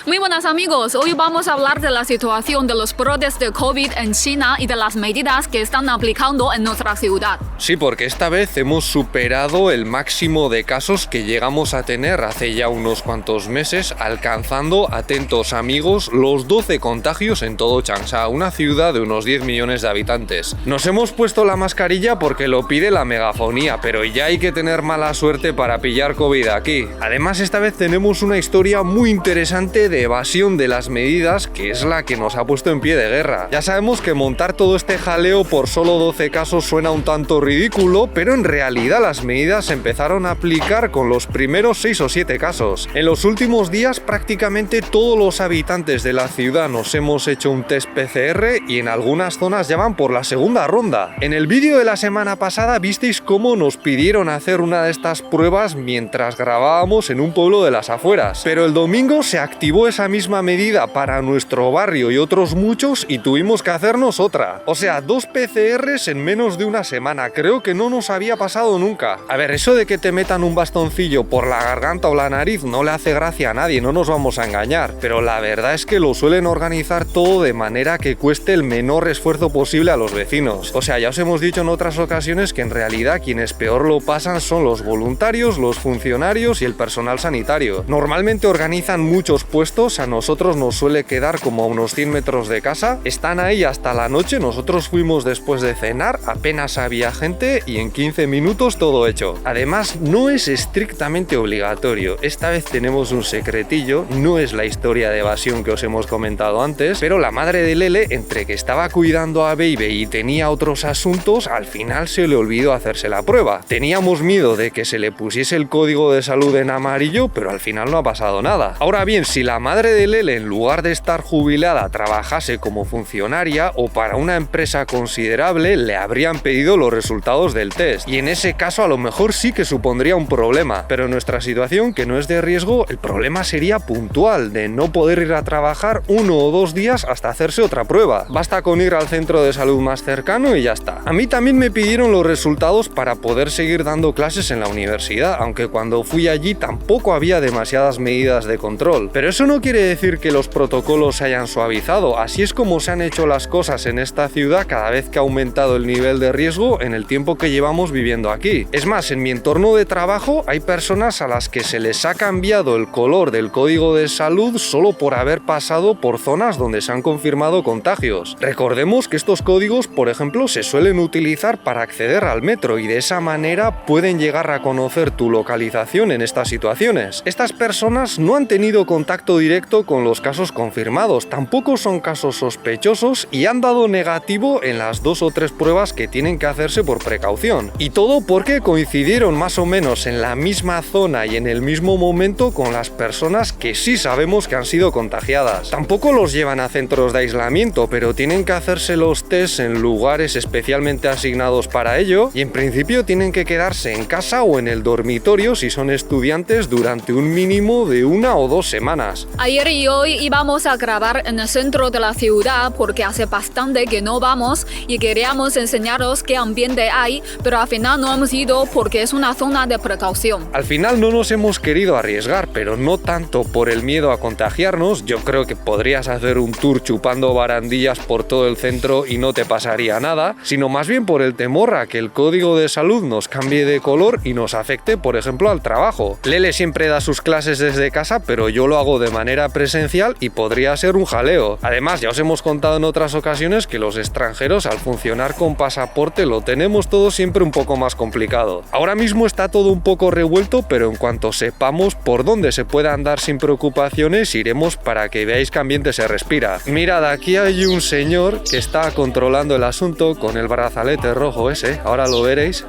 Muy buenas amigos, hoy vamos a hablar de la situación de los brotes de COVID en China y de las medidas que están aplicando en nuestra ciudad. Sí, porque esta vez hemos superado el máximo de casos que llegamos a tener hace ya unos cuantos meses, alcanzando, atentos amigos, los 12 contagios en todo Changsha, una ciudad de unos 10 millones de habitantes. Nos hemos puesto la mascarilla porque lo pide la megafonía, pero ya hay que tener mala suerte para pillar COVID aquí. Además, esta vez tenemos una historia muy interesante de evasión de las medidas, que es la que nos ha puesto en pie de guerra. Ya sabemos que montar todo este jaleo por solo 12 casos suena un tanto ridículo, pero en realidad las medidas se empezaron a aplicar con los primeros 6 o 7 casos. En los últimos días prácticamente todos los habitantes de la ciudad nos hemos hecho un test PCR y en algunas zonas ya van por la segunda ronda. En el vídeo de la semana pasada visteis cómo nos pidieron hacer una de estas pruebas mientras grabábamos en un pueblo de las afueras, pero el domingo se activó esa misma medida para nuestro barrio y otros muchos y tuvimos que hacernos otra. O sea, 2 PCRs en menos de una semana. Creo que no nos había pasado nunca. A ver, eso de que te metan un bastoncillo por la garganta o la nariz no le hace gracia a nadie, no nos vamos a engañar, pero la verdad es que lo suelen organizar todo de manera que cueste el menor esfuerzo posible a los vecinos. O sea, ya os hemos dicho en otras ocasiones que en realidad quienes peor lo pasan son los voluntarios, los funcionarios y el personal sanitario. Normalmente organizan muchos puestos, a nosotros nos suele quedar como a unos 100 metros de casa, están ahí hasta la noche, nosotros fuimos después de cenar, apenas había gente y en 15 minutos todo hecho. Además, no es estrictamente obligatorio, esta vez tenemos un secretillo, no es la historia de evasión que os hemos comentado antes, pero la madre de Lele, entre que estaba cuidando a Baby y tenía otros asuntos, al final se le olvidó hacerse la prueba. Teníamos miedo de que se le pusiese el código de salud en amarillo, pero al final no ha pasado nada. Ahora bien, si la madre de Lele, en lugar de estar jubilada, trabajase como funcionaria o para una empresa considerable, le habrían pedido los resultados del test. Y en ese caso a lo mejor sí que supondría un problema. Pero en nuestra situación, que no es de riesgo, el problema sería puntual, de no poder ir a trabajar 1 o 2 días hasta hacerse otra prueba. Basta con ir al centro de salud más cercano y ya está. A mí también me pidieron los resultados para poder seguir dando clases en la universidad, aunque cuando fui allí tampoco había demasiadas medidas de control. Pero eso no quiere decir que los protocolos se hayan suavizado, así es como se han hecho las cosas en esta ciudad cada vez que ha aumentado el nivel de riesgo en el tiempo que llevamos viviendo aquí. Es más, en mi entorno de trabajo hay personas a las que se les ha cambiado el color del código de salud solo por haber pasado por zonas donde se han confirmado contagios. Recordemos que estos códigos, por ejemplo, se suelen utilizar para acceder al metro y de esa manera pueden llegar a conocer tu localización en estas situaciones. Estas personas no han tenido contacto directo con los casos confirmados, tampoco son casos sospechosos y han dado negativo en las 2 o 3 pruebas que tienen que hacerse por precaución. Y todo porque coincidieron más o menos en la misma zona y en el mismo momento con las personas que sí sabemos que han sido contagiadas. Tampoco los llevan a centros de aislamiento, pero tienen que hacerse los tests en lugares especialmente asignados para ello y en principio tienen que quedarse en casa o en el dormitorio si son estudiantes durante un mínimo de 1 o 2 semanas. Ayer y hoy íbamos a grabar en el centro de la ciudad porque hace bastante que no vamos y queríamos enseñaros qué ambiente hay, pero al final no hemos ido porque es una zona de precaución. Al final no nos hemos querido arriesgar, pero no tanto por el miedo a contagiarnos. Yo creo que podrías hacer un tour chupando barandillas por todo el centro y no te pasaría nada, sino más bien por el temor a que el código de salud nos cambie de color y nos afecte, por ejemplo, al trabajo. Lele siempre da sus clases desde casa, pero yo lo hago de manera presencial y podría ser un jaleo. Además, ya os hemos contado en otras ocasiones que los extranjeros al funcionar con pasaporte lo tenemos todo siempre un poco más complicado. Ahora mismo está todo un poco revuelto, pero en cuanto sepamos por dónde se puede andar sin preocupaciones, iremos para que veáis qué ambiente se respira. Mirad, aquí hay un señor que está controlando el asunto con el brazalete rojo ese, ahora lo veréis,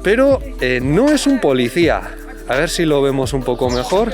pero no es un policía. A ver si lo vemos un poco mejor.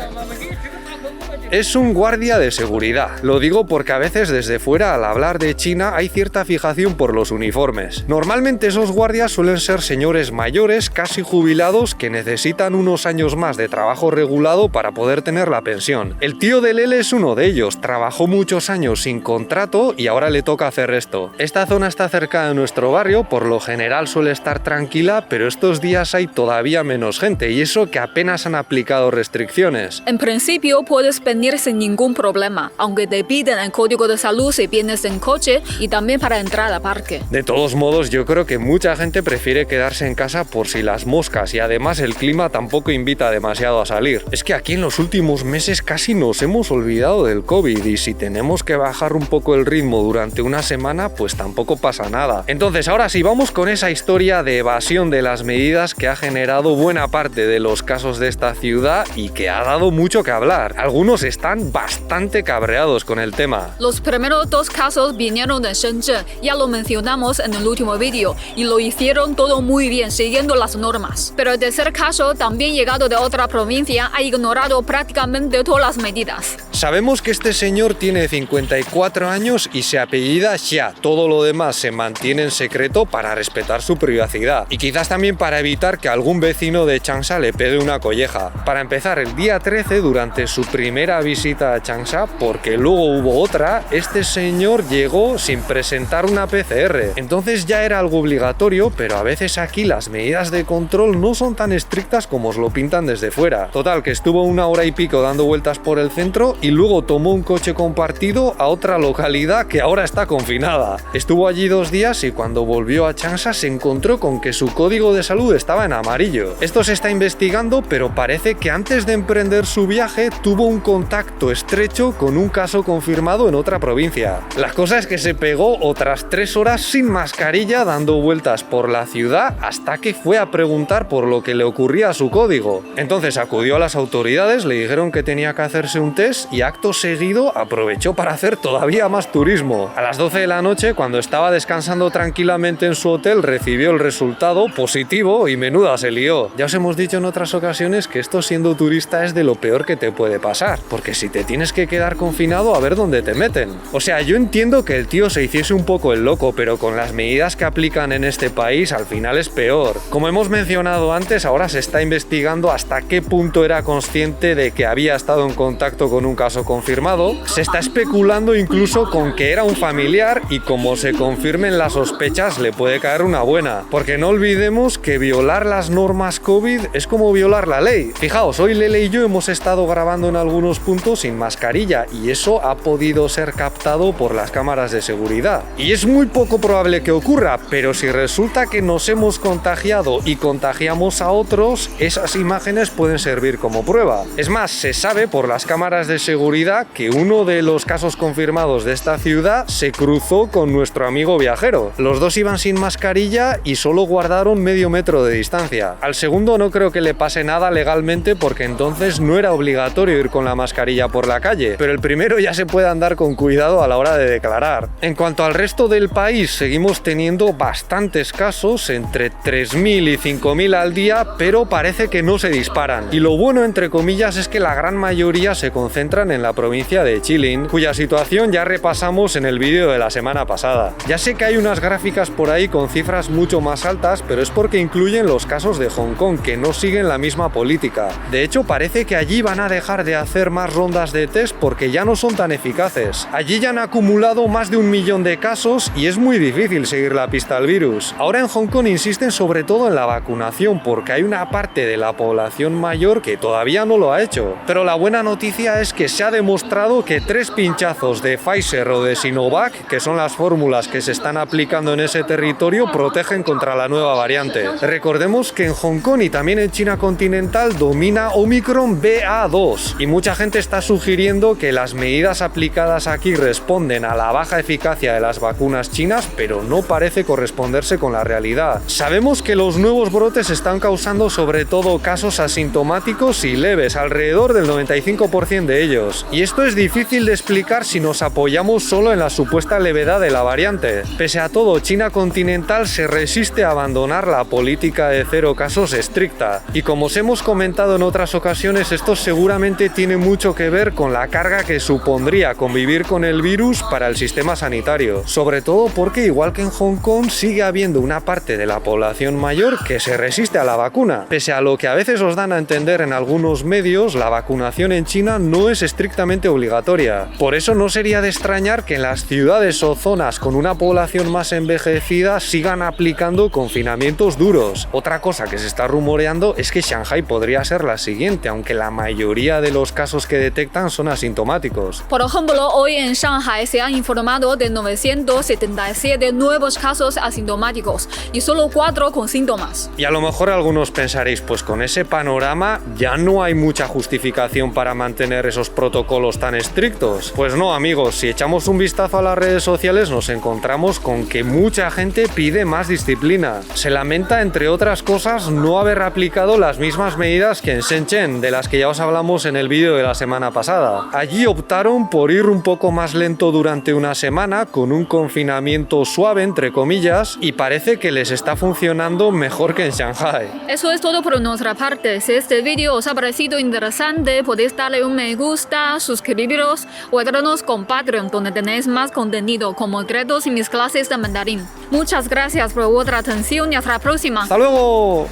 Es un guardia de seguridad. Lo digo porque a veces desde fuera, al hablar de China, hay cierta fijación por los uniformes. Normalmente esos guardias suelen ser señores mayores, casi jubilados, que necesitan unos años más de trabajo regulado para poder tener la pensión. El tío de Lele es uno de ellos. Trabajó muchos años sin contrato y ahora le toca hacer esto. Esta zona está cerca de nuestro barrio, por lo general suele estar tranquila, pero estos días hay todavía menos gente y eso que apenas han aplicado restricciones. En principio puedes pensar venir sin ningún problema, aunque te piden el código de salud si vienes en coche y también para entrar al parque. De todos modos, yo creo que mucha gente prefiere quedarse en casa por si las moscas y además el clima tampoco invita demasiado a salir. Es que aquí en los últimos meses casi nos hemos olvidado del COVID y si tenemos que bajar un poco el ritmo durante una semana, pues tampoco pasa nada. Entonces, ahora sí, vamos con esa historia de evasión de las medidas que ha generado buena parte de los casos de esta ciudad y que ha dado mucho que hablar. Algunos están bastante cabreados con el tema. Los primeros 2 casos vinieron de Shenzhen, ya lo mencionamos en el último vídeo, y lo hicieron todo muy bien, siguiendo las normas. Pero el tercer caso, también llegado de otra provincia, ha ignorado prácticamente todas las medidas. Sabemos que este señor tiene 54 años y se apellida Xia. Todo lo demás se mantiene en secreto para respetar su privacidad y quizás también para evitar que algún vecino de Changsha le pegue una colleja. Para empezar, el día 13, durante su primera visita a Changsha, porque luego hubo otra, este señor llegó sin presentar una PCR. Entonces ya era algo obligatorio, pero a veces aquí las medidas de control no son tan estrictas como os lo pintan desde fuera. Total, que estuvo 1 hora y pico dando vueltas por el centro y luego tomó un coche compartido a otra localidad que ahora está confinada. Estuvo allí 2 días y cuando volvió a Changsha se encontró con que su código de salud estaba en amarillo. Esto se está investigando, pero parece que antes de emprender su viaje tuvo un contacto estrecho con un caso confirmado en otra provincia. La cosa es que se pegó otras 3 horas sin mascarilla dando vueltas por la ciudad hasta que fue a preguntar por lo que le ocurría a su código. Entonces acudió a las autoridades, le dijeron que tenía que hacerse un test y acto seguido aprovechó para hacer todavía más turismo. A las 12 de la noche, cuando estaba descansando tranquilamente en su hotel, recibió el resultado positivo y menuda se lió. Ya os hemos dicho en otras ocasiones que esto siendo turista es de lo peor que te puede pasar, porque si te tienes que quedar confinado a ver dónde te meten. O sea, yo entiendo que el tío se hiciese un poco el loco, pero con las medidas que aplican en este país al final es peor. Como hemos mencionado antes, ahora se está investigando hasta qué punto era consciente de que había estado en contacto con un caso confirmado. Se está especulando incluso con que era un familiar y como se confirmen las sospechas le puede caer una buena, porque no olvidemos que violar las normas COVID es como violar la ley. Fijaos, hoy Lele y yo hemos estado grabando en algunos puntos sin mascarilla y eso ha podido ser captado por las cámaras de seguridad. Y es muy poco probable que ocurra, pero si resulta que nos hemos contagiado y contagiamos a otros, esas imágenes pueden servir como prueba. Es más, se sabe por las cámaras de seguridad que uno de los casos confirmados de esta ciudad se cruzó con nuestro amigo viajero. Los dos iban sin mascarilla y solo guardaron medio metro de distancia. Al segundo no creo que le pase nada legalmente porque entonces no era obligatorio ir con la mascarilla por la calle, pero el primero ya se puede andar con cuidado a la hora de declarar. En cuanto al resto del país, seguimos teniendo bastantes casos, entre 3.000 y 5.000 al día, pero parece que no se disparan. Y lo bueno, entre comillas, es que la gran mayoría se concentran en la provincia de Jilin, cuya situación ya repasamos en el vídeo de la semana pasada. Ya sé que hay unas gráficas por ahí con cifras mucho más altas, pero es porque incluyen los casos de Hong Kong, que no siguen la misma política. De hecho, parece que allí van a dejar de hacer más rondas de test porque ya no son tan eficaces. Allí ya han acumulado más de 1 millón de casos y es muy difícil seguir la pista al virus. Ahora en Hong Kong insisten sobre todo en la vacunación porque hay una parte de la población mayor que todavía no lo ha hecho. Pero la buena noticia es que se ha demostrado que 3 pinchazos de Pfizer o de Sinovac, que son las fórmulas que se están aplicando en ese territorio, protegen contra la nueva variante. Recordemos que en Hong Kong y también en China continental domina Omicron BA2 y mucha gente está sugiriendo que las medidas aplicadas aquí responden a la baja eficacia de las vacunas chinas, pero no parece corresponderse con la realidad. Sabemos que los nuevos brotes están causando sobre todo casos asintomáticos y leves, alrededor del 95% de ellos. Y esto es difícil de explicar si nos apoyamos solo en la supuesta levedad de la variante. Pese a todo, China continental se resiste a abandonar la política de 0 casos estricta. Y como os hemos comentado en otras ocasiones, esto seguramente tiene mucho que ver con la carga que supondría convivir con el virus para el sistema sanitario. Sobre todo porque, igual que en Hong Kong, sigue habiendo una parte de la población mayor que se resiste a la vacuna. Pese a lo que a veces os dan a entender en algunos medios, la vacunación en China no es estrictamente obligatoria. Por eso no sería de extrañar que en las ciudades o zonas con una población más envejecida sigan aplicando confinamientos duros. Otra cosa que se está rumoreando es que Shanghai podría ser la siguiente, aunque la mayoría de los casos que detectan son asintomáticos. Por ejemplo, hoy en Shanghai se han informado de 977 nuevos casos asintomáticos y solo 4 con síntomas. Y a lo mejor algunos pensaréis, pues con ese panorama ya no hay mucha justificación para mantener esos protocolos tan estrictos. Pues no, amigos, si echamos un vistazo a las redes sociales nos encontramos con que mucha gente pide más disciplina. Se lamenta, entre otras cosas, no haber aplicado las mismas medidas que en Shenzhen, de las que ya os hablamos en el vídeo de la semana pasada. Allí optaron por ir un poco más lento durante una semana, con un confinamiento suave, entre comillas, y parece que les está funcionando mejor que en Shanghai. Eso es todo por nuestra parte. Si este vídeo os ha parecido interesante, podéis darle un me gusta, suscribiros o ayudarnos con Patreon, donde tenéis más contenido como secretos y mis clases de mandarín. Muchas gracias por vuestra atención y hasta la próxima. ¡Hasta luego!